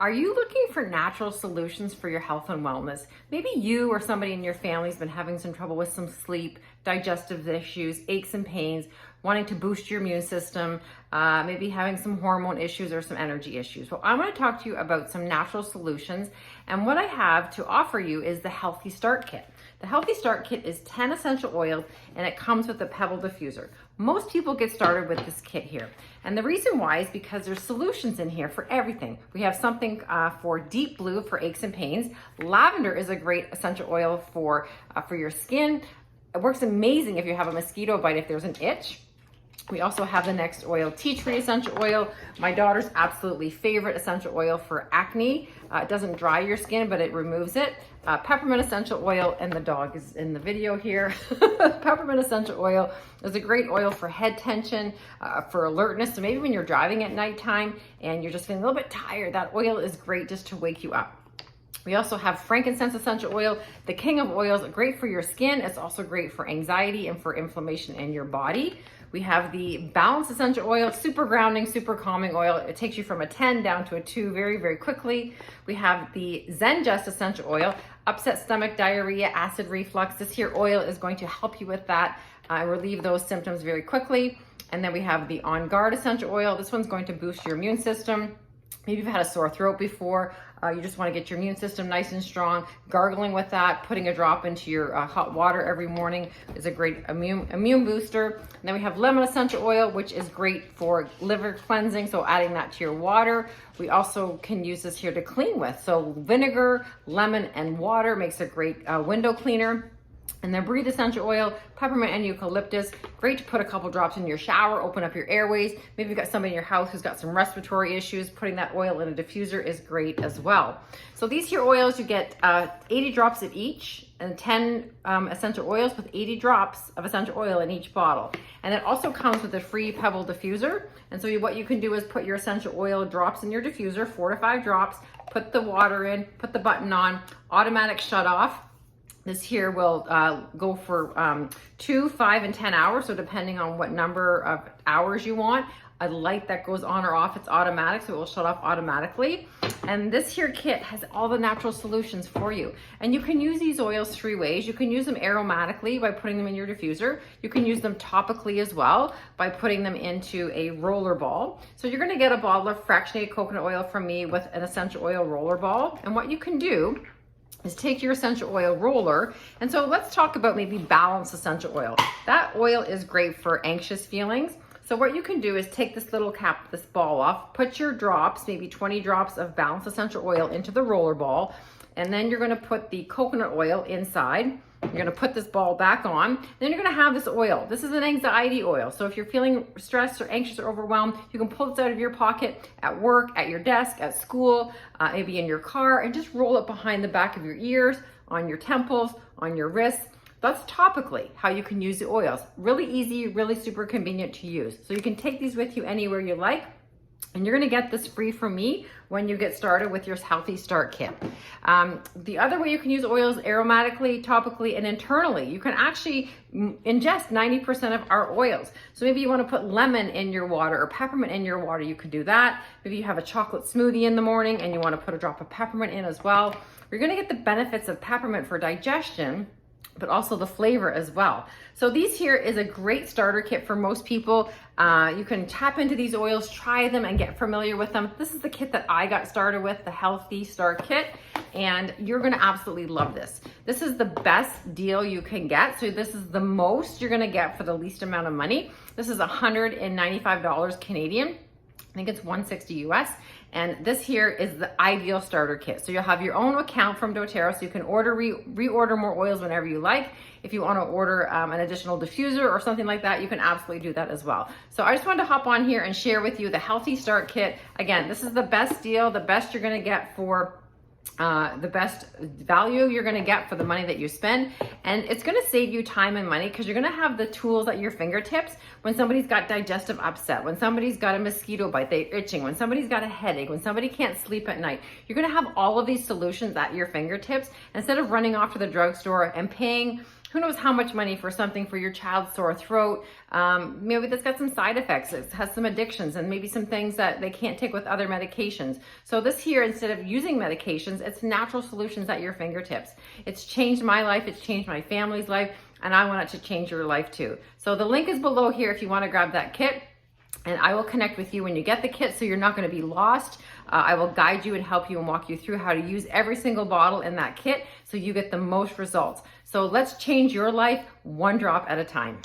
Are you looking for natural solutions for your health and wellness? Maybe you or somebody in your family's been having some trouble with some sleep, digestive issues, aches and pains, wanting to boost your immune system, maybe having some hormone issues or some energy issues. Well, I want to talk to you about some natural solutions. And what I have to offer you is the Healthy Start Kit. The Healthy Start Kit is 10 essential oils and it comes with a pebble diffuser. Most people get started with this kit here. And the reason why is because there's solutions in here for everything. We have something for deep blue for aches and pains. Lavender is a great essential oil for your skin. It works amazing if you have a mosquito bite, if there's an itch. We also have the next oil, tea tree essential oil. My daughter's absolutely favorite essential oil for acne. It doesn't dry your skin, but it removes it. Peppermint essential oil, and the dog is in the video here. Peppermint essential oil is a great oil for head tension, for alertness. So maybe when you're driving at nighttime and you're just feeling a little bit tired, that oil is great just to wake you up. We also have frankincense essential oil, the king of oils, great for your skin. It's also great for anxiety and for inflammation in your body. We have the Balance essential oil, super grounding, super calming oil. It takes you from a 10 down to a 2 very, very quickly. We have the Zen Just essential oil, upset stomach, diarrhea, acid reflux. This here oil is going to help you with that, relieve those symptoms very quickly. And then we have the On Guard essential oil. This one's going to boost your immune system. Maybe you've had a sore throat before. You just want to get your immune system nice and strong. Gargling with that, putting a drop into your hot water every morning is a great immune booster. And then we have lemon essential oil, which is great for liver cleansing, so adding that to your water. We also can use this here to clean with. So vinegar, lemon, and water makes a great window cleaner. And then Breathe essential oil, peppermint and eucalyptus, great to put a couple drops in your shower, open up your airways. Maybe you've got somebody in your house who's got some respiratory issues, putting that oil in a diffuser is great as well. So these here oils, you get 80 drops of each, and 10 essential oils with 80 drops of essential oil in each bottle. And it also comes with a free pebble diffuser. And so what you can do is put your essential oil drops in your diffuser, 4 to 5 drops, put the water in, put the button on, automatic shut off. This here will go for 2, 5, and 10 hours. So depending on what number of hours you want, a light that goes on or off, it's automatic, so it will shut off automatically. And this here kit has all the natural solutions for you. And you can use these oils 3 ways. You can use them aromatically by putting them in your diffuser. You can use them topically as well by putting them into a roller ball. So you're gonna get a bottle of fractionated coconut oil from me with an essential oil roller ball. And what you can do is take your essential oil roller. And so let's talk about maybe Balance essential oil. That oil is great for anxious feelings. So what you can do is take this little cap, this ball off, put your drops, maybe 20 drops of Balance essential oil into the roller ball, and then you're gonna put the coconut oil inside. You're gonna put this ball back on. Then you're gonna have this oil. This is an anxiety oil. So if you're feeling stressed or anxious or overwhelmed, you can pull this out of your pocket at work, at your desk, at school, maybe in your car, and just roll it behind the back of your ears, on your temples, on your wrists. That's topically how you can use the oils. Really easy, really super convenient to use. So you can take these with you anywhere you like. And you're gonna get this free from me when you get started with your Healthy Start Kit. The other way you can use oils aromatically, topically, and internally. You can actually ingest 90% of our oils. So maybe you wanna put lemon in your water or peppermint in your water, you can do that. Maybe you have a chocolate smoothie in the morning and you wanna put a drop of peppermint in as well. You're gonna get the benefits of peppermint for digestion, but also the flavor as well. So these here is a great starter kit for most people. You can tap into these oils, try them, and get familiar with them. This is the kit that I got started with, the Healthy Start Kit, and you're gonna absolutely love this. This is the best deal you can get. So this is the most you're gonna get for the least amount of money. This is $195 Canadian. I think it's $160 US. And this here is the ideal starter kit. So you'll have your own account from doTERRA, so you can reorder more oils whenever you like. If you want to order an additional diffuser or something like that, you can absolutely do that as well. So I just wanted to hop on here and share with you the Healthy Start Kit. Again, this is the best deal, the best you're going to get for the best value you're going to get for the money that you spend, and it's going to save you time and money because you're going to have the tools at your fingertips when somebody's got digestive upset, when somebody's got a mosquito bite, they're itching, when somebody's got a headache, when somebody can't sleep at night. You're going to have all of these solutions at your fingertips instead of running off to the drugstore and paying who knows how much money for something for your child's sore throat. Maybe that's got some side effects, it has some addictions, and maybe some things that they can't take with other medications. So this here, instead of using medications, it's natural solutions at your fingertips. It's changed my life, it's changed my family's life, and I want it to change your life too. So the link is below here if you want to grab that kit. And I will connect with you when you get the kit, so you're not going to be lost. I will guide you and help you and walk you through how to use every single bottle in that kit so you get the most results. So let's change your life one drop at a time.